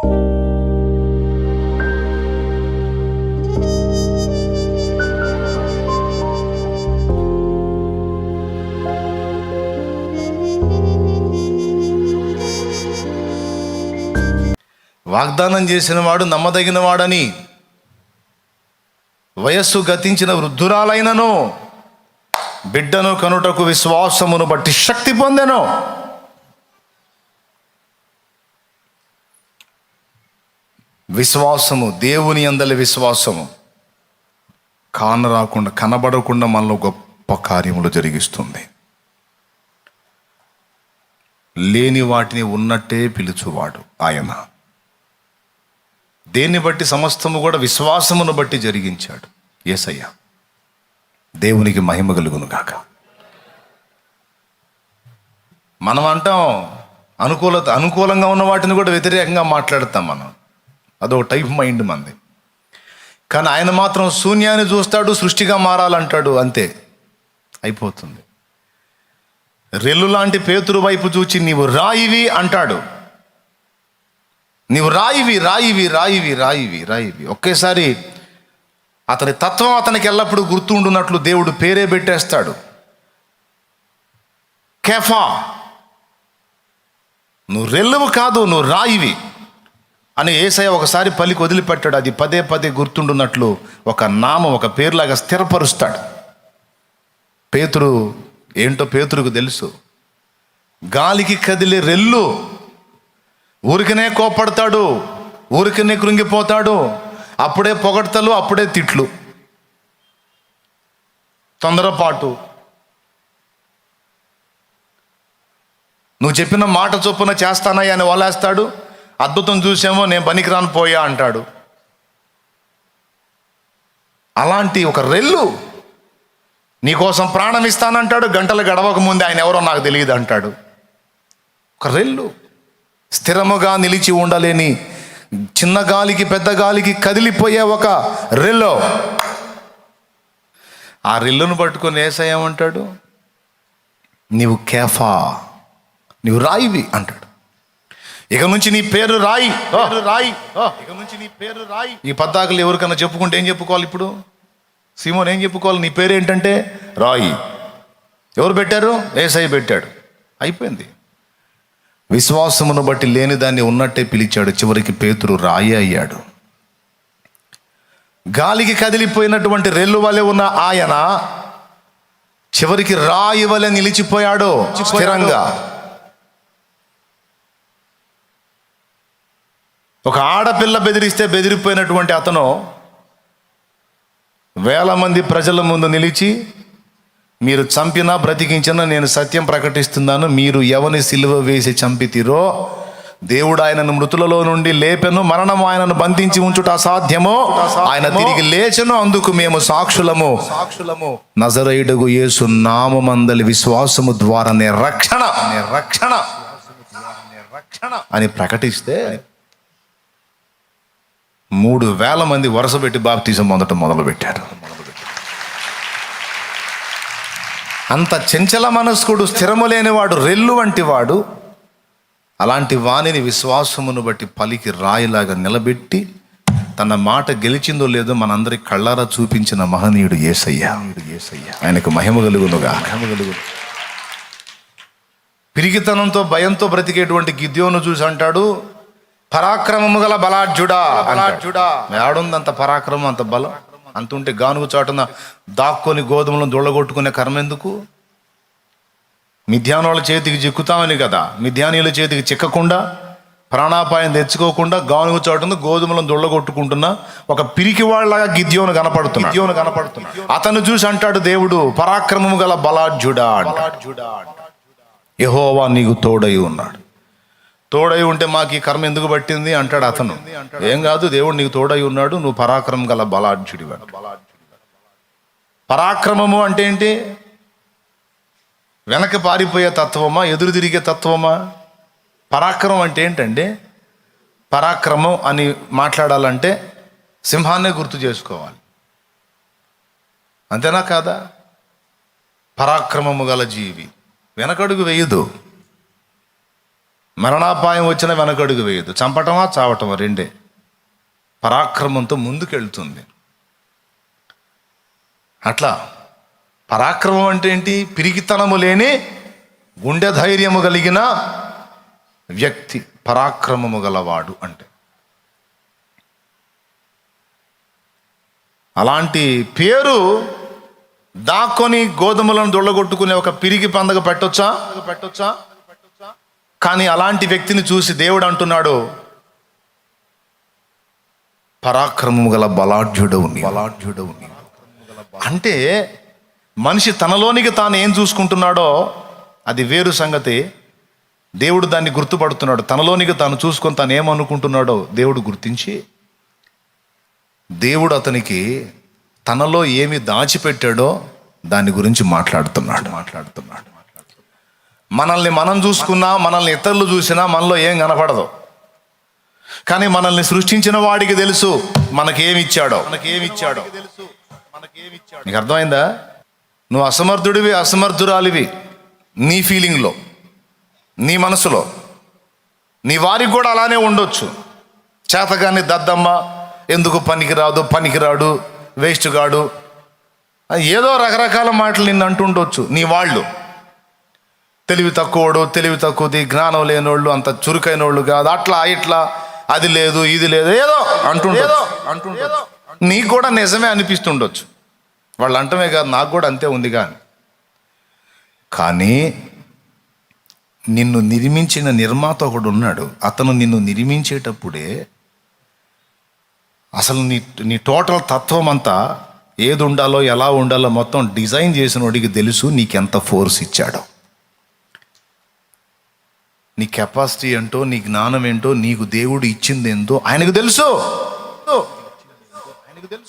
వాగ్దానం చేసిన వాడు నమ్మదగిన వాడని వయస్సు గతించిన వృద్ధురాలైనను బిడ్డను కనుటకు విశ్వాసమును బట్టి శక్తి పొందెను. విశ్వాసము, దేవుని యందలి విశ్వాసము కానరాకుండా కనబడకుండా మనలో గొప్ప కార్యములు జరిగిస్తుంది. లేని వాటిని ఉన్నట్టే పిలుచువాడు ఆయన. దేన్ని బట్టి సమస్తము కూడా విశ్వాసమును బట్టి జరిగించాడు యేసయ్య. దేవునికి మహిమ కలుగును గాక. మనం అంటాం అనుకూలంగా ఉన్న వాటిని కూడా వ్యతిరేకంగా మాట్లాడతాం మనం. అదొక టైప్ మైండ్ మనది. కానీ ఆయన మాత్రం శూన్యాన్ని చూస్తాడు, సృష్టిగా మారాలంటాడు, అంతే అయిపోతుంది. రెల్లు లాంటి పేతురు వైపు చూచి నీవు రాయివి అంటాడు. నీవు రాయివి రాయివి రాయివి రాయివి రాయివి. ఒకేసారి అతని తత్వం అతనికి ఎల్లప్పుడూ గుర్తుండున్నట్లు దేవుడు పేరే పెట్టేస్తాడు, కేఫా. నువ్వు రెల్లువు కాదు, నువ్వు రాయివి అని యేసయ్య ఒకసారి పలికి వదిలిపెట్టాడు. అది పదే పదే గుర్తుండున్నట్లు ఒక నామం, ఒక పేరులాగా స్థిరపరుస్తాడు. పేతురు ఏంటో పేతురుకు తెలుసు. గాలికి కదిలే రెల్లు ఊరికనే కోపడతాడు, ఊరికనే కృంగిపోతాడు. అప్పుడే పొగడ్తలు, అప్పుడే తిట్లు, తొందరపాటు. నువ్వు చెప్పిన మాట చొప్పున చేస్తానయ్యా అని వలేస్తాడు. అద్భుతం చూసామో నేను పనికిరాను పోయా అంటాడు. అలాంటి ఒక రెల్లు నీకోసం ప్రాణం ఇస్తానంటాడు. గంటలు గడవక ముందే ఆయన ఎవరో నాకు తెలియదు అంటాడు. ఒక రెల్లు స్థిరముగా నిలిచి ఉండలేని, చిన్న గాలికి పెద్ద గాలికి కదిలిపోయే ఒక రెల్లో. ఆ రెల్లును పట్టుకొని యేసయ్య ఏమంటాడు? నీవు కేఫా, నీవు రాయివి అంటాడు. ఇక నుంచి నీ పేరు రాయి, రాయి, ఇక నుంచి నీ పేరు రాయి. ఈ పద్దాకులు ఎవరికన్నా చెప్పుకుంటే ఏం చెప్పుకోవాలి? ఇప్పుడు సీమోన్ ఏం చెప్పుకోవాలి? నీ పేరు ఏంటంటే రాయి. ఎవరు పెట్టారు? యేసయ్య పెట్టాడు. అయిపోయింది. విశ్వాసమును బట్టి లేని దాన్ని ఉన్నట్టే పిలిచాడు. చివరికి పేతురు రాయి అయ్యాడు. గాలికి కదిలిపోయినటువంటి రెల్లు వలె ఉన్న ఆయన చివరికి రాయి వలె నిలిచిపోయాడు స్థిరంగా. ఒక ఆడపిల్ల బెదిరిస్తే బెదిరిపోయినటువంటి అతను వేల మంది ప్రజల ముందు నిలిచి, మీరు చంపినా బ్రతికించినా నేను సత్యం ప్రకటిస్తున్నాను, మీరు ఎవని సిలువ వేసి చంపితిరో దేవుడు ఆయనను మృతులలో నుండి లేపెను, మరణము ఆయనను బంధించి ఉంచుట అసాధ్యమో, ఆయన తిరిగి లేచెను, అందుకు మేము సాక్షులము. నజరేయుడగు యేసు నామమందలి విశ్వాసము ద్వారా రక్షణ రక్షణ అని ప్రకటిస్తే 3,000 మంది వరుస పెట్టి బాప్తిజం మొదలు పెట్టారు. అంత చంచల మనస్కుడు, స్థిరము లేనివాడు, రెల్లు వంటి వాడు. అలాంటి వాణిని విశ్వాసమును బట్టి పలికి రాయిలాగా నిలబెట్టి తన మాట గెలిచిందో లేదో మనందరి కళ్ళారా చూపించిన మహనీయుడు యేసయ్య. ఆయనకు మహిమ కలుగునుగా. పిరిగితనంతో భయంతో బ్రతికేటువంటి గిద్యోను చూసి అంటాడు, పరాక్రమము గల బలాఢ్యుడా. ఏడుంది అంత పరాక్రమం, అంత బలం? అంతుంటే గానుగు చాటున దాక్కొని గోధుమలను దొళ్ళగొట్టుకునే కర్మ ఎందుకు? మిద్యానుల చేతికి చిక్కుతామని కదా, మిద్యానీయుల చేతికి చిక్కకుండా, ప్రాణాపాయం తెచ్చుకోకుండా గానుగు చాటున గోధుమలను దొళ్ళగొట్టుకుంటున్న ఒక పిరికి వాళ్ళలాగా గిద్యోను కనపడుతున్నా. అతను చూసి అంటాడు దేవుడు, పరాక్రమము గల బలాఢ్యుడా. యెహోవా నీకు తోడై ఉన్నాడు. తోడై ఉంటే మాకు ఈ కర్మ ఎందుకు పట్టింది అంటాడు అతను. ఏం కాదు, దేవుడు నీకు తోడై ఉన్నాడు, నువ్వు పరాక్రమం గల బలాఢ్యుడివి. పరాక్రమము అంటే ఏంటి? వెనక పారిపోయే తత్వమా, ఎదురు తిరిగే తత్వమా? పరాక్రమం అంటే ఏంటంటే, పరాక్రమం అని మాట్లాడాలంటే సింహాన్నే గుర్తు చేసుకోవాలి. అంతేనా కాదా? పరాక్రమము గల జీవి వెనకడుగు వేయదు. మరణాపాయం వచ్చినా వెనకడుగు వేయదు. చంపటమా చావటమా రెండే. పరాక్రమంతో ముందుకెళ్తుంది. అట్లా పరాక్రమం అంటే ఏంటి? పిరికితనము లేని గుండె ధైర్యము కలిగిన వ్యక్తి పరాక్రమము గలవాడు అంటే. అలాంటి పేరు దాక్కొని గోధుమలను దొళ్ళగొట్టుకునే ఒక పిరిగి పందగ పెట్టొచ్చా? కానీ అలాంటి వ్యక్తిని చూసి దేవుడు అంటున్నాడు, పరాక్రమము గల బలాఢ్యుడవు. అంటే మనిషి తనలోనికి తాను ఏం చూసుకుంటున్నాడో అది వేరు సంగతి. దేవుడు దాన్ని గుర్తుపడుతున్నాడు. తనలోనికి తాను చూసుకొని తాను ఏమనుకుంటున్నాడో దేవుడు గుర్తించి, దేవుడు అతనికి తనలో ఏమి దాచిపెట్టాడో దాని గురించి మాట్లాడుతున్నాడు. మనల్ని మనం చూసుకున్నా, మనల్ని ఇతరులు చూసినా మనలో ఏం కనపడదు. కానీ మనల్ని సృష్టించిన వాడికి తెలుసు మనకేమి ఇచ్చాడో. నీకు అర్థమైందా? నువ్వు అసమర్థుడివి, అసమర్థురాలివి నీ ఫీలింగ్లో, నీ మనసులో. నీ వారికి కూడా అలానే ఉండొచ్చు. చేతగాని దద్దమ్మ, ఎందుకు పనికిరాడు, వేస్ట్ గాడు, ఏదో రకరకాల మాటలు నిన్ను అంటుండొచ్చు నీ వాళ్ళు. తెలివి తక్కువది, జ్ఞానం లేనోళ్ళు, అంత చురుకైన వాళ్ళు కాదు, అట్లా ఇట్లా, అది లేదు ఇది లేదు, ఏదో అంటుండొచ్చు. నీకు కూడా నిజమే అనిపిస్తుండొచ్చు. వాళ్ళు అంటమే కాదు, నాకు కూడా అంతే ఉంది. కానీ నిన్ను నిర్మించిన నిర్మాత ఒకడు ఉన్నాడు. అతను నిన్ను నిర్మించేటప్పుడే అసలు నీ టోటల్ తత్వం అంతా ఏది ఉండాలో, ఎలా ఉండాలో మొత్తం డిజైన్ చేసిన వాడికి తెలుసు నీకెంత ఫోర్స్ ఇచ్చాడో. నీ కెపాసిటీ ఏంటో, నీ జ్ఞానం ఏంటో, నీకు దేవుడు ఇచ్చింది ఏంటో ఆయనకు తెలుసు.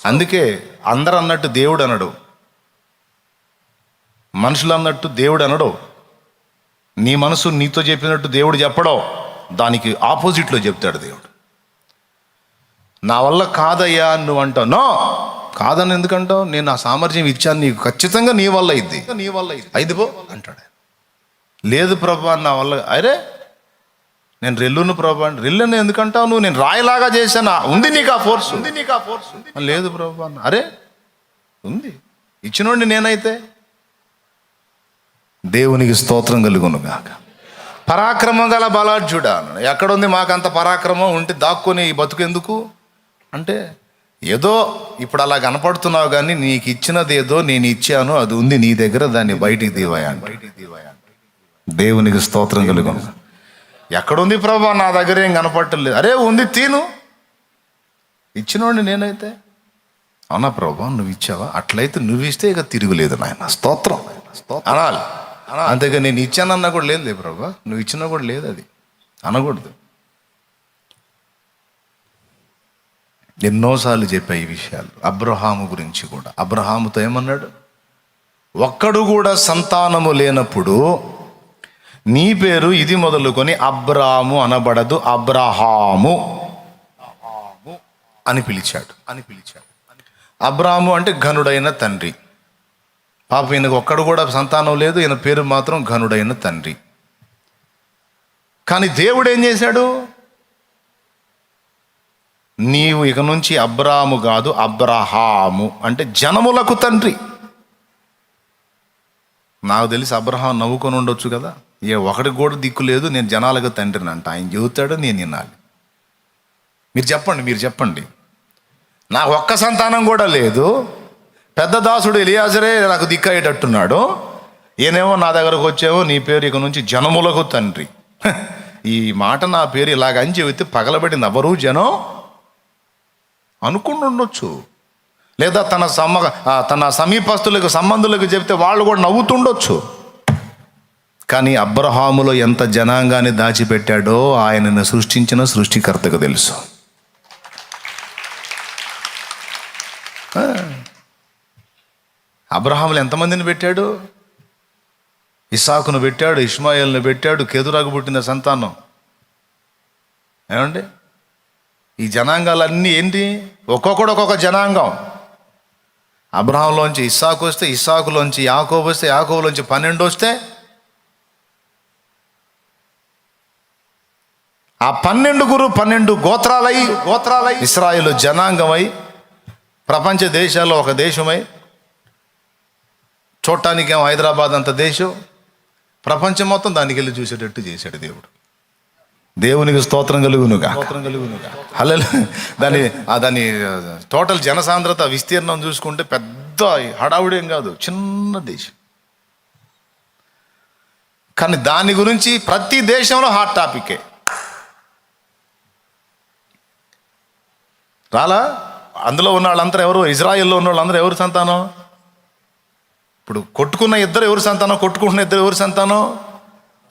అందుకే అందరు అన్నట్టు దేవుడు అనడు, మనుషులు అన్నట్టు దేవుడు అనడు. నీ మనసు నీతో చెప్పినట్టు దేవుడు చెప్పడో, దానికి ఆపోజిట్లో చెప్తాడు దేవుడు. నా వల్ల కాదయ్యా నువ్వు అంటావు. నో, కాదని ఎందుకంటావు? నేను నా సామర్థ్యం ఇచ్చాను నీకు, ఖచ్చితంగా నీ వల్ల అయింది పో అంటాడు. లేదు ప్రభా నా వల్ల, అరే నేను రెల్లును ప్రభా, రెల్లును ఎందుకంటావు నువ్వు? నేను రాయిలాగా చేశాను, ఉంది నీకు ఆ ఫోర్స్. లేదు ప్రభా, అరే ఉంది, ఇచ్చినోండి నేనైతే. దేవునికి స్తోత్రం కలుగును గాక. పరాక్రమం గల బలాఢ్యుడా. ఎక్కడుంది మాకంత పరాక్రమం? ఉంటే దాక్కొని ఈ బతుకెందుకు అంటే, ఏదో ఇప్పుడు అలా కనపడుతున్నావు, కానీ నీకు ఇచ్చినది ఏదో నేను ఇచ్చాను, అది ఉంది నీ దగ్గర, దాన్ని బయటికి తీవయా. దేవునికి స్తోత్రం కలుగును. ఎక్కడుంది ప్రభా? నా దగ్గర ఏం కనపడలేదు. అరే ఉంది, తీను, ఇచ్చినోండి నేనైతే. అవునా ప్రభా, నువ్వు ఇచ్చావా? అట్లయితే నువ్వు ఇస్తే ఇక తిరుగులేదు నాయన, స్తోత్రం అనాలి. అంతేగా నేను ఇచ్చానన్నా కూడా లేదు ప్రభా, నువ్వు ఇచ్చినా కూడా లేదు, అది అనకూడదు. ఎన్నోసార్లు చెప్పా ఈ విషయాలు. అబ్రహాము గురించి కూడా. అబ్రహాముతో ఏమన్నాడు? ఒక్కడు కూడా సంతానము లేనప్పుడు నీ పేరు ఇది మొదలుకొని అబ్రాము అనబడదు, అబ్రహాము అని పిలిచాడు. అబ్రాము అంటే ఘనుడైన తండ్రి. పాప ఈయనకు ఒక్కడు కూడా సంతానం లేదు, ఈయన పేరు మాత్రం ఘనుడైన తండ్రి. కానీ దేవుడు ఏం చేశాడు? నీవు ఇక నుంచి అబ్రాము కాదు, అబ్రహాము అంటే జనములకు తండ్రి. నాకు తెలిసి అబ్రహాం నవ్వుకొని ఉండొచ్చు కదా, ఒకడికి కూడా దిక్కు లేదు, నేను జనాలకు తండ్రిని అంట. ఆయన చెబుతాడు, నేను వినాలి. మీరు చెప్పండి. నాకు ఒక్క సంతానం కూడా లేదు, పెద్ద దాసుడు ఎలియాజరే నాకు దిక్కయ్యేటట్టున్నాడు, ఈయనేమో నా దగ్గరకు వచ్చేవో నీ పేరు ఇక నుంచి జనములకు తండ్రి. ఈ మాట నా పేరు ఇలాగని చెబితే పగలబడి నవ్వరు జనం అనుకుంటుండొచ్చు. లేదా తన సమీపస్తులకు, సంబంధులకు చెబితే వాళ్ళు కూడా నవ్వుతుండొచ్చు. కానీ అబ్రహాములో ఎంత జనాంగాన్ని దాచిపెట్టాడో ఆయనను సృష్టించిన సృష్టికర్తకు తెలుసు. అబ్రహాములు ఎంతమందిని పెట్టాడు? ఇస్సాకును పెట్టాడు, ఇష్మాయేల్ను పెట్టాడు, కేతురాకు పుట్టిన సంతానం. ఏమండి, ఈ జనాంగాలన్నీ ఏంటి? ఒక్కొక్కడు ఒక్కొక్క జనాంగం. అబ్రహాంలోంచి ఇస్సాకు వస్తే, ఇస్సాకులోంచి యాకోబు వస్తే, యాకోబులోంచి 12 వస్తే, ఆ 12 గోత్రాలై ఇశ్రాయేలు జనాంగమై ప్రపంచ దేశాల్లో ఒక దేశమై, చూడటానికేమో హైదరాబాద్ అంత దేశం, ప్రపంచం మొత్తం దానికి వెళ్ళి చూసేటట్టు చేశాడు దేవుడు. దేవునికి స్తోత్రం కలుగునుగా. హల్లెలూయా. దాని టోటల్ జనసాంద్రత విస్తీర్ణం చూసుకుంటే పెద్ద హడావుడేం కాదు, చిన్న దేశం. కానీ దాని గురించి ప్రతి దేశంలో హాట్ టాపికే. రాలా? అందులో ఉన్న వాళ్ళందరూ ఎవరు? ఇజ్రాయెల్లో ఉన్న వాళ్ళందరూ ఎవరు సంతానం? ఇప్పుడు కొట్టుకున్న ఇద్దరు ఎవరు సంతానం? కొట్టుకుంటున్న ఇద్దరు ఎవరు సంతానం?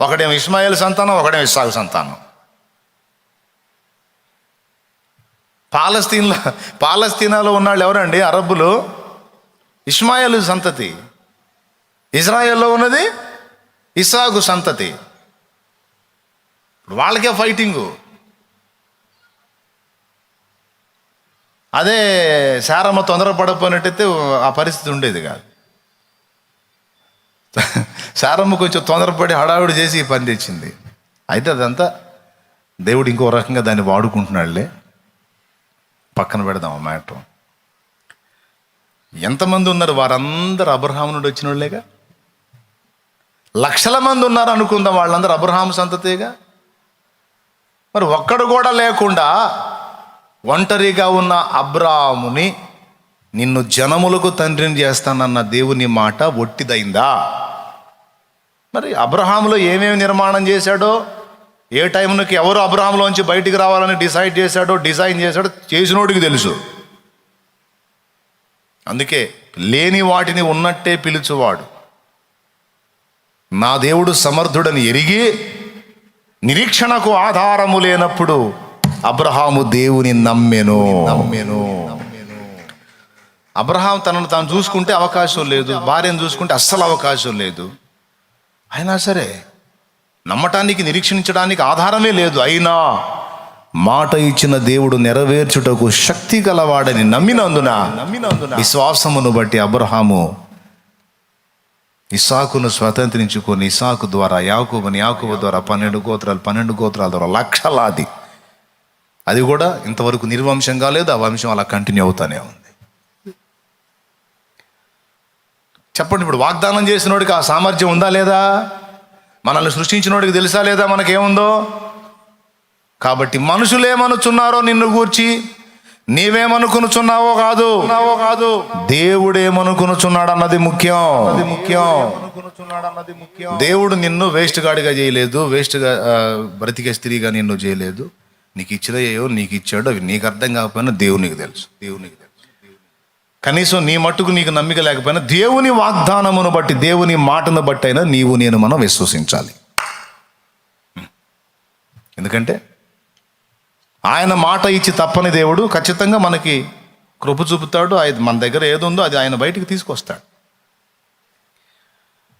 ఒకడేమో ఇష్మాయేలు సంతానం, ఒకడేమో ఇస్సాకు సంతానం. పాలస్తీనాలో ఉన్నాళ్ళు ఎవరండి? అరబ్బులు, ఇష్మాయేలు సంతతి. ఇజ్రాయెల్లో ఉన్నది ఇస్సాకు సంతతి. వాళ్ళకే ఫైటింగు. అదే శారమ్మ తొందరపడకపోయినట్టయితే ఆ పరిస్థితి ఉండేది కాదు. శారమ్మ కొంచెం తొందరపడి హడావుడి చేసి ఈ పని తెచ్చింది. అయితే అదంతా దేవుడు ఇంకో రకంగా దాన్ని వాడుకుంటున్నాడులే, పక్కన పెడదాం ఆ మ్యాటర్. ఎంతమంది ఉన్నారు? వారందరూ అబ్రహాము నుండి వచ్చిన వాళ్ళేగా. లక్షల మంది ఉన్నారు అనుకుందాం, వాళ్ళందరూ అబ్రహాము సంతతిగా. మరి ఒక్కడు కూడా లేకుండా ఒంటరిగా ఉన్న అబ్రాహాముని నిన్ను జనములకు తండ్రిని చేస్తానన్న దేవుని మాట ఒట్టిదైందా? మరి అబ్రహాములో ఏమేమి నిర్మాణం చేశాడో, ఏ టైంకి ఎవరు అబ్రహాంలోంచి బయటికి రావాలని డిజైన్ చేశాడో చేసినోడికి తెలుసు. అందుకే లేని వాటిని ఉన్నట్టే పిలుచువాడు. నా దేవుడు సమర్థుడని ఎరిగి నిరీక్షణకు ఆధారము లేనప్పుడు అబ్రహాము దేవుని నమ్మెను. అబ్రహాం తనను తాను చూసుకుంటే అవకాశం లేదు, భార్యను చూసుకుంటే అస్సలు అవకాశం లేదు. అయినా సరే నమ్మటానికి, నిరీక్షించడానికి ఆధారమే లేదు. అయినా మాట ఇచ్చిన దేవుడు నెరవేర్చుటకు శక్తి గలవాడని నమ్మినందున విశ్వాసమును బట్టి అబ్రహాము ఇస్సాకును స్వతంత్రించుకొని ఇస్సాకు ద్వారా యాకోబు ద్వారా 12 గోత్రాల ద్వారా లక్షలాది. అది కూడా ఇంతవరకు నిర్వంశం కాలేదు. ఆ వంశం అలా కంటిన్యూ అవుతానే ఉంది. చెప్పండి, ఇప్పుడు వాగ్దానం చేసినోడికి ఆ సామర్థ్యం ఉందా లేదా? మనల్ని సృష్టించినోడికి తెలుసా లేదా మనకేముందో? కాబట్టి మనుషులేమనుచున్నారో నిన్ను గూర్చి, నీవేమనుకునుచున్నావో కాదు, దేవుడేమనుకునుచున్నాడు అన్నది ముఖ్యం. దేవుడు నిన్ను వేస్ట్ గాడిగా చేయలేదు, వేస్ట్గా బ్రతికే స్త్రీగా నిన్ను చేయలేదు. నీకు ఇచ్చినయో నీకు ఇచ్చాడు, అవి నీకు అర్థం కాకపోయినా దేవునికి తెలుసు. కనీసం నీ మట్టుకు నీకు నమ్మిక లేకపోయినా దేవుని వాగ్దానమును బట్టి, దేవుని మాటను బట్టి అయినా మనం విశ్వసించాలి. ఎందుకంటే ఆయన మాట ఇచ్చి తప్పని దేవుడు ఖచ్చితంగా మనకి కృప చూపుతాడు. మన దగ్గర ఏది ఉందో అది ఆయన బయటికి తీసుకొస్తాడు.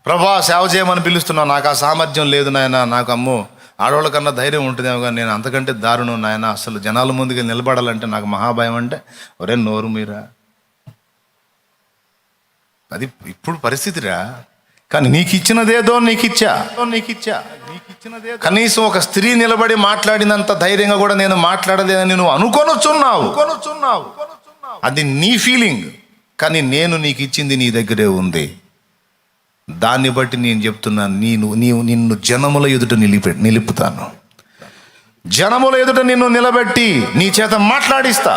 ప్రభా సేవ చేయమని పిలుస్తున్నావు, నాకు ఆ సామర్థ్యం లేదు నాయన, నాకు అమ్మో ఆడవాళ్ళ కన్నా ధైర్యం ఉంటుందేమో కానీ నేను అంతకంటే దారుణం నాయన, అసలు జనాల ముందుకి నిలబడాలంటే నాకు మహాభయం అంటే, ఒరే నోరు మీరా, అది ఇప్పుడు పరిస్థితిరా. కానీ నీకు ఇచ్చినదేదో నీకు ఇచ్చా. కనీసం ఒక స్త్రీ నిలబడి మాట్లాడినంత ధైర్యంగా కూడా నేను మాట్లాడలేదని నువ్వు అనుకొనుచున్నావు. అది నీ ఫీలింగ్, కానీ నేను నీకు ఇచ్చింది నీ దగ్గరే ఉంది. దాన్ని బట్టి నేను చెప్తున్నాను, నిన్ను జనముల ఎదుట నిలుపుతాను. జనముల ఎదుట నిన్ను నిలబెట్టి నీ చేత మాట్లాడిస్తా.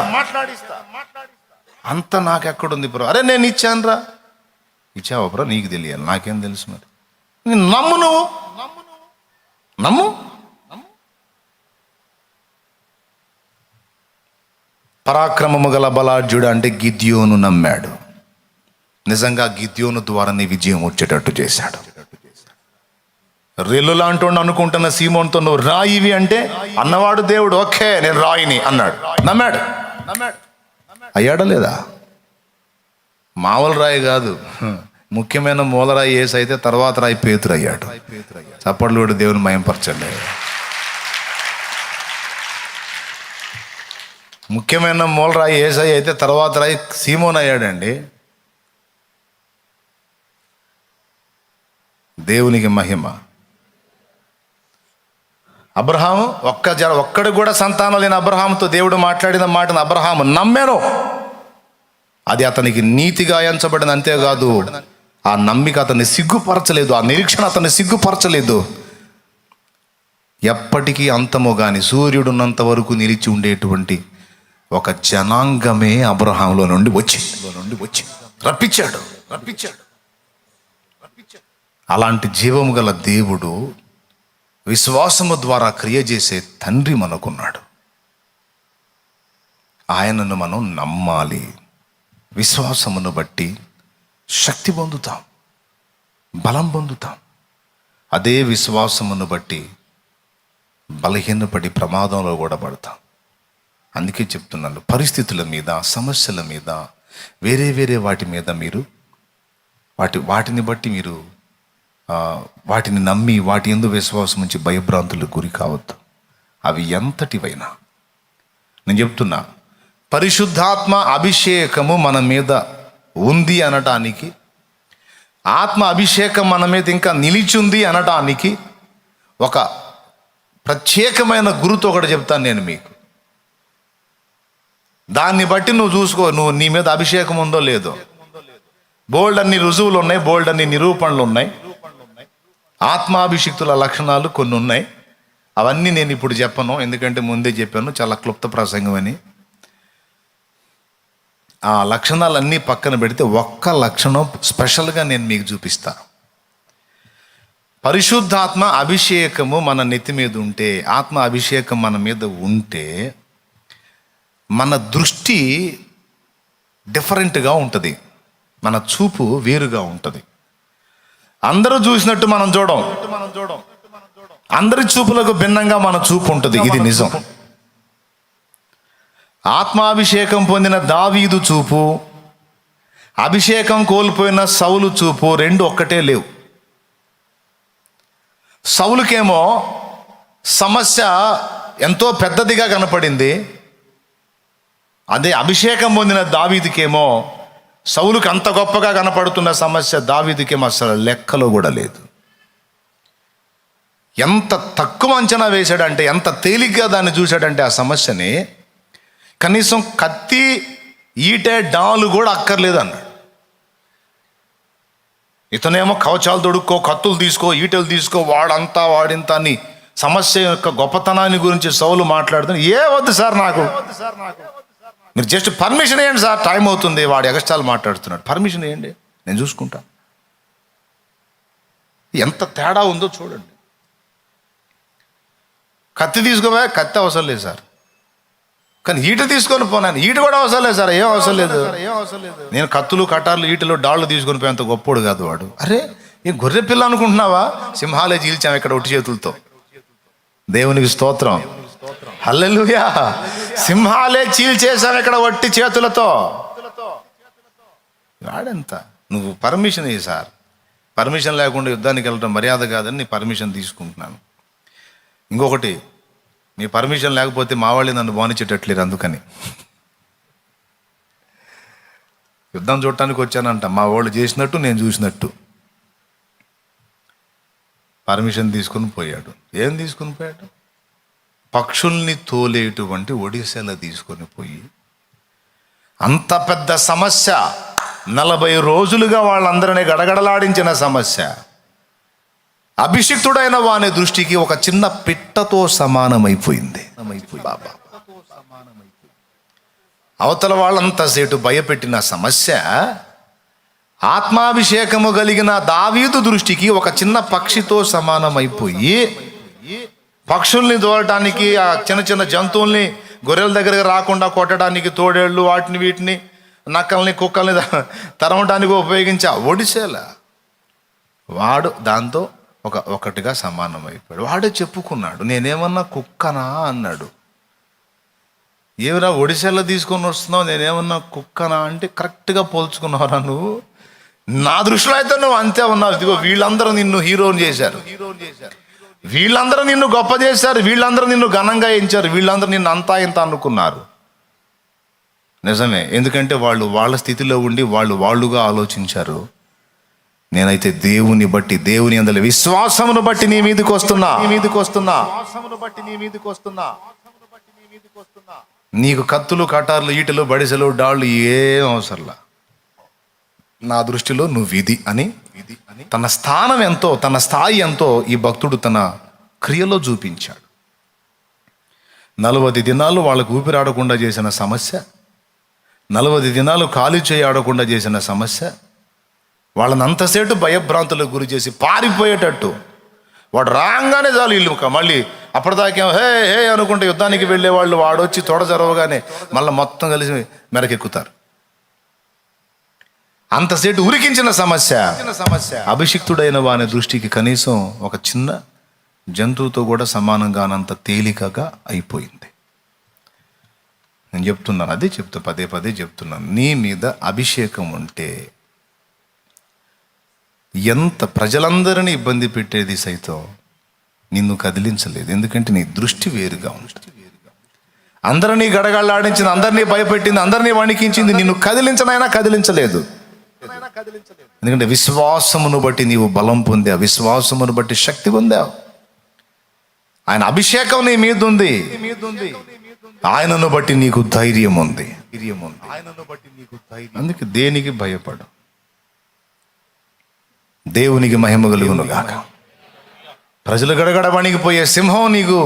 అంత నాకెక్కడుంది బ్రో? అరే నేను ఇచ్చానురా. ఇచ్చావా బ్రో? నీకు తెలియాలి, నాకేం తెలుసు. మరి నమ్ము, నువ్వు నమ్ము. పరాక్రమము గల బలాఢ్యుడు అంటే గిద్యోను నమ్మాడు. నిజంగా గిద్యోను ద్వారానే విజయం వచ్చేటట్టు చేశాడు. రెల్లు లాంటి అనుకుంటున్న సీమోన్తో నువ్వు రాయివి అంటే అన్నవాడు దేవుడు, ఓకే నేను రాయిని అన్నాడు. నమ్మాడు. అయ్యాడా లేదా? మామూలు రాయి కాదు, ముఖ్యమైన మూలరాయి యేసు అయితే తర్వాత రాయి పేతురు అయ్యాడు. చప్పట్లు కూడా దేవుని మయంపరచండి. ముఖ్యమైన మూలరాయి యేసై అయితే తర్వాత రాయి సీమోన్ అయ్యాడండి. దేవునికి మహిమ. అబ్రహాము ఒక్కడు కూడా సంతానం లేని అబ్రహాముతో దేవుడు మాట్లాడిన మాటను అబ్రహాము నమ్మాను, అది అతనికి నీతిగా ఎంచబడిన. అంతేకాదు, ఆ నమ్మిక అతన్ని సిగ్గుపరచలేదు, ఆ నిరీక్షణ అతన్ని సిగ్గుపరచలేదు. ఎప్పటికీ అంతము గాని సూర్యుడున్నంత వరకు నిలిచి ఉండేటువంటి ఒక జనాంగమే అబ్రహాంలో నుండి వచ్చి రప్పించాడు. అలాంటి జీవము గల దేవుడు విశ్వాసము ద్వారా క్రియ చేసే తండ్రి మనకున్నాడు. ఆయనను మనం నమ్మాలి. విశ్వాసమును బట్టి శక్తి పొందుతాం, బలం పొందుతాం. అదే విశ్వాసమును బట్టి బలహీనపడి ప్రమాదంలో కూడా పడతాం. అందుకే చెప్తున్నాను, పరిస్థితుల మీద, సమస్యల మీద, వేరే వాటి మీద మీరు వాటిని బట్టి మీరు వాటిని నమ్మి వాటి యందు విశ్వాసం ఉంచి భయభ్రాంతులకు గురి కావద్దు. అవి ఎంతటివైనా. నేను చెప్తున్నా, పరిశుద్ధాత్మ అభిషేకము మన మీద ఉంది అనటానికి, ఆత్మ అభిషేకం మన మీద ఇంకా నిలిచింది అనటానికి ఒక ప్రత్యేకమైన గురుతో ఒకటి చెప్తాను నేను మీకు. దాన్ని బట్టి నువ్వు చూసుకో, నీ మీద అభిషేకం ఉందో లేదో. బోల్డ్ అన్ని రుజువులు ఉన్నాయి, బోల్డ్ అన్ని నిరూపణలు ఉన్నాయి. ఆత్మాభిషిక్తుల లక్షణాలు కొన్ని ఉన్నాయి. అవన్నీ నేను ఇప్పుడు చెప్పను, ఎందుకంటే ముందే చెప్పాను, చాలా క్లుప్త ప్రసంగం అని. ఆ లక్షణాలన్నీ పక్కన పెడితే ఒక్క లక్షణం స్పెషల్గా నేను మీకు చూపిస్తా. పరిశుద్ధాత్మ అభిషేకము మన నెత్తి మీద ఉంటే, ఆత్మ అభిషేకం మన మీద ఉంటే, మన దృష్టి డిఫరెంట్గా ఉంటుంది, మన చూపు వేరుగా ఉంటుంది. అందరూ చూసినట్టు మనం చూడం, అందరి చూపులకు భిన్నంగా మన చూపు ఉంటుంది. ఇది నిజం. ఆత్మాభిషేకం పొందిన దావీదు చూపు, అభిషేకం కోల్పోయిన సౌలు చూపు రెండు ఒక్కటే లేవు. సౌలుకేమో సమస్య ఎంతో పెద్దదిగా కనపడింది, అదే అభిషేకం పొందిన దావీదుకేమో సౌలుకి అంత గొప్పగా కనపడుతున్న సమస్య దావీదుకేమో అసలు లెక్కలో కూడా లేదు. ఎంత తక్కువ అంచనా వేశాడంటే, ఎంత తేలిగ్గా దాన్ని చూశాడంటే ఆ సమస్యని, కనీసం కత్తి, ఈటే, డాలు కూడా అక్కర్లేదు అన్నాడు. ఇతనేమో కవచాలు తొడుక్కో, కత్తులు తీసుకో, ఈటెలు తీసుకో, వాడింత అని సమస్య యొక్క గొప్పతనాన్ని గురించి సౌలు మాట్లాడుతున్నా. వద్దు సార్, నాకు మీరు జస్ట్ పర్మిషన్ ఇవ్వండి సార్, టైం అవుతుంది. వాడు ఎగస్టాలు మాట్లాడుతున్నాడు. పర్మిషన్ ఇవ్వండి, నేను చూసుకుంటా. ఎంత తేడా ఉందో చూడండి. కత్తి తీసుకోవా, కత్తి అవసరం లేదు సార్, కానీ ఈట తీసుకొని పోనాను, ఈట కూడా అవసరం లేదు సార్, ఏం అవసరం లేదు. నేను కత్తులు, కటార్లు, ఈటలు, డాళ్ళు తీసుకొని పోయేంత గొప్పోడు కాదు వాడు. అరే, ఏం గొర్రె పిల్ల అనుకుంటున్నావా? సింహాలే చీల్చాం ఇక్కడ ఒట్టి చేతులతో. దేవునికి స్తోత్రం, హల్లెలూయా. సింహాలే చీల్చేసాం ఇక్కడ ఒట్టి చేతులతో. వాడెంత, నువ్వు పర్మిషన్ ఇయ్యి సార్, పర్మిషన్ లేకుండా యుద్ధానికి వెళ్ళడం మర్యాద కాదని నీ పర్మిషన్ తీసుకుంటున్నాను. ఇంకొకటి, మీ పర్మిషన్ లేకపోతే మా వాళ్ళే నన్ను బానిచ్చేటట్లేరు, అందుకని యుద్ధం చూడటానికి వచ్చానంట. మా వాళ్ళు చేసినట్టు నేను చూసినట్టు పర్మిషన్ తీసుకుని పోయాడు. ఏం తీసుకుని పోయాడు? పక్షుల్ని తోలేటువంటి ఒడిశల తీసుకొని పోయి, అంత పెద్ద సమస్య, 40 రోజులుగా వాళ్ళందరినీ గడగడలాడించిన సమస్య, అభిషిక్తుడైన వాని దృష్టికి ఒక చిన్న పిట్టతో సమానమైపోయింది. బాబా, అవతల వాళ్ళంతసేటు భయపెట్టిన సమస్య ఆత్మాభిషేకము కలిగిన దావీదు దృష్టికి ఒక చిన్న పక్షితో సమానమైపోయి, పక్షుల్ని దూరటానికి, ఆ చిన్న చిన్న జంతువుల్ని గొర్రెల దగ్గరకు రాకుండా కొట్టడానికి తోడేళ్ళు, వాటిని వీటిని, నక్కల్ని, కుక్కల్ని తరమటానికి ఉపయోగించే ఒడిసేల వాడు దాంతో ఒకటిగా సమానమైపోయాడు. వాడే చెప్పుకున్నాడు, నేనేమన్నా కుక్కనా అన్నాడు. ఏమిరా ఒడిశాలో తీసుకొని వస్తున్నావు, నేనేమన్నా కుక్కనా అంటే, కరెక్ట్గా పోల్చుకున్నావురా నువ్వు. నా దృష్టిలో అయితే నువ్వు అంతే ఉన్నావు. ఇదిగో వీళ్ళందరూ నిన్ను హీరోని చేశారు, వీళ్ళందరూ నిన్ను గొప్ప చేశారు, వీళ్ళందరూ నిన్ను ఘనంగా ఎంచారు, వీళ్ళందరూ నిన్ను అంతా ఇంత అనుకున్నారు. నిజమే, ఎందుకంటే వాళ్ళు వాళ్ళ స్థితిలో ఉండి వాళ్ళుగా ఆలోచించారు. నేనైతే దేవుని బట్టి, దేవుని యందలి విశ్వాసమును బట్టి నీ మీదకి వస్తున్నా. నీకు కత్తులు, కటార్లు, ఈటలు, బడిసెలు, డాళ్ళు ఏం అవసరంలా. నా దృష్టిలో నువ్వు ఇది అని తన స్థానం ఎంతో, తన స్థాయి ఎంతో ఈ భక్తుడు తన క్రియలో చూపించాడు. 40 దినాలు వాళ్ళకు ఊపిరాడకుండా చేసిన సమస్య, 40 దినాలు ఖాళీ చేయి ఆడకుండా చేసిన సమస్య, వాళ్ళని అంతసేటు భయభ్రాంతులకు గురి చేసి పారిపోయేటట్టు, వాడు రాగానే చాలు ఇల్లు మళ్ళీ అప్పటిదాకా హే హే అనుకుంటే యుద్ధానికి వెళ్ళే వాళ్ళు వాడొచ్చి తొడ జరవగానే మళ్ళీ మొత్తం కలిసి మెరకెక్కుతారు. అంతసేటు ఉరికించిన సమస్య అభిషిక్తుడైన వాని దృష్టికి కనీసం ఒక చిన్న జంతువుతో కూడా సమానంగానంత తేలికగా అయిపోయింది. నేను చెప్తున్నాను, అదే పదే చెప్తున్నాను. నీ మీద అభిషేకం ఉంటే ఎంత ప్రజలందరినీ ఇబ్బంది పెట్టేది సైతం నిన్ను కదిలించలేదు. ఎందుకంటే నీ దృష్టి వేరుగా ఉంటుంది. అందరినీ గడగళ్ళాడించింది, అందరినీ భయపెట్టింది, అందరినీ వణికించింది, నిన్ను కదిలించలేదు. ఎందుకంటే విశ్వాసమును బట్టి నీవు బలం పొందావు, విశ్వాసమును బట్టి శక్తి పొందావు. ఆయన అభిషేకం నీ మీద ఉంది, ఆయనను బట్టి నీకు ధైర్యం ఉంది. అందుకే దేనికి భయపడు. దేవునికి మహిమ కలుగును గాక. ప్రజలు గడగడ వణికిపోయే సింహం నీకు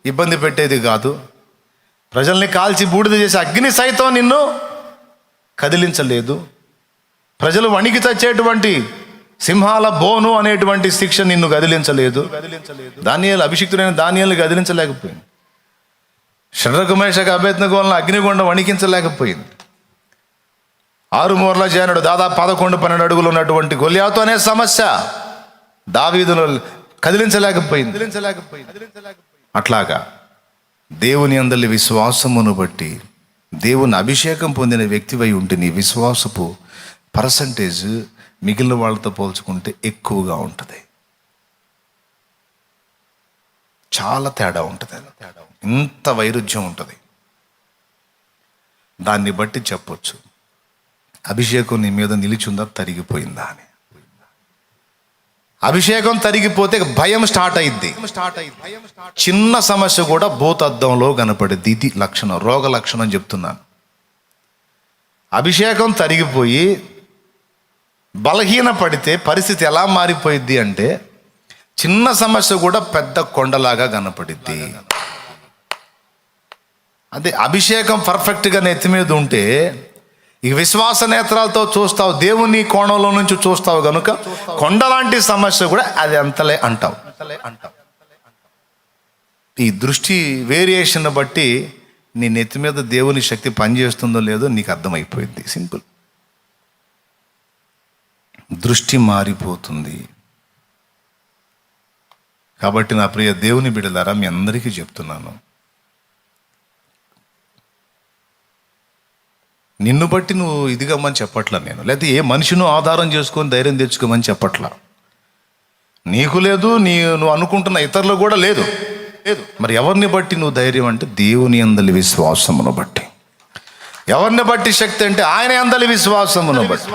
ఇబ్బంది పెట్టేది కాదు. ప్రజల్ని కాల్చి బూడిద చేసే అగ్ని సైతం నిన్ను కదిలించలేదు. ప్రజలు వణికి చచ్చేటువంటి సింహాల బోను అనేటువంటి శిక్ష నిన్ను కదిలించలేదు. దానియేలు, అభిషిక్తుడైన దానియేలుని కదిలించలేకపోయింది. షడ్రకు, మేషకు, అబేద్నెగోలను అగ్నిగుండం వణికించలేకపోయింది. 6 మూరల జానుడు, దాదాపు 11-12 అడుగులు ఉన్నటువంటి గొల్యాతు అనే సమస్య దావీదును కదిలించలేకపోయింది. అట్లాగా దేవుని యందలి విశ్వాసమును బట్టి, దేవుని అభిషేకం పొందిన వ్యక్తివై ఉంటే నీ విశ్వాసపు పర్సంటేజ్ మిగిలిన వాళ్ళతో పోల్చుకుంటే ఎక్కువగా ఉంటుంది. చాలా తేడా ఉంటుంది. ఇంత వైరుధ్యం ఉంటుంది. దాన్ని బట్టి చెప్పొచ్చు అభిషేకం నీ మీద నిలిచిందా, తరిగిపోయిందా అని. అభిషేకం తరిగిపోతే భయం స్టార్ట్ అయింది. చిన్న సమస్య కూడా భూతద్దంలో కనపడేది. ఇది లక్షణం, రోగ లక్షణం చెప్తున్నాను. అభిషేకం తరిగిపోయి బలహీన పడితే పరిస్థితి ఎలా మారిపోయిద్ది అంటే చిన్న సమస్య కూడా పెద్ద కొండలాగా కనపడిద్ది. అదే అభిషేకం పర్ఫెక్ట్గా నెత్తి మీద ఉంటే ఈ విశ్వాస నేత్రాలతో చూస్తావు, దేవుని కోణంలో నుంచి చూస్తావు కనుక కొండలాంటి సమస్య కూడా అది అంతలే అంటావు. ఈ దృష్టి వేరియేషన్ బట్టి నీ నెత్తి మీద దేవుని శక్తి పనిచేస్తుందో లేదో నీకు అర్థమైపోయింది. సింపుల్. దృష్టి మారిపోతుంది. కాబట్టి నా ప్రియ దేవుని బిడ్డలారా, మీ అందరికీ చెప్తున్నాను, నిన్ను బట్టి నువ్వు ఇదిగమ్మని చెప్పట్లా నేను, లేకపోతే ఏ మనిషిను ఆధారం చేసుకొని ధైర్యం తెచ్చుకోమని చెప్పట్లా. నీకు లేదు, నువ్వు అనుకుంటున్న ఇతరులు కూడా లేదు. మరి ఎవరిని బట్టి నువ్వు ధైర్యం అంటే దేవుని యందలి విశ్వాసమును బట్టి. ఎవరిని బట్టి శక్తి అంటే ఆయన యందలి విశ్వాసమును బట్టి.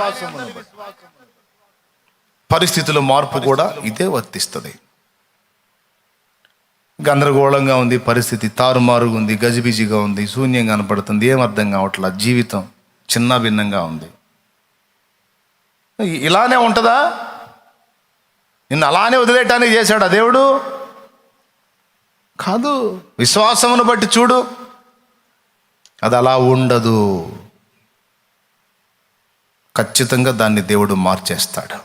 పరిస్థితుల మార్పు కూడా ఇదే వర్తిస్తుంది. గందరగోళంగా ఉంది పరిస్థితి, తారుమారుగా ఉంది, గజిబిజిగా ఉంది, శూన్యంగా కనపడుతుంది, ఏం అర్థం కావట్లా, జీవితం చిన్న భిన్నంగా ఉంది. ఇలానే ఉంటుందా? నిన్ను అలానే వదిలేయటానికి చేశాడా దేవుడు? కాదు. విశ్వాసమును బట్టి చూడు, అది అలా ఉండదు. ఖచ్చితంగా దాన్ని దేవుడు మార్చేస్తాడు.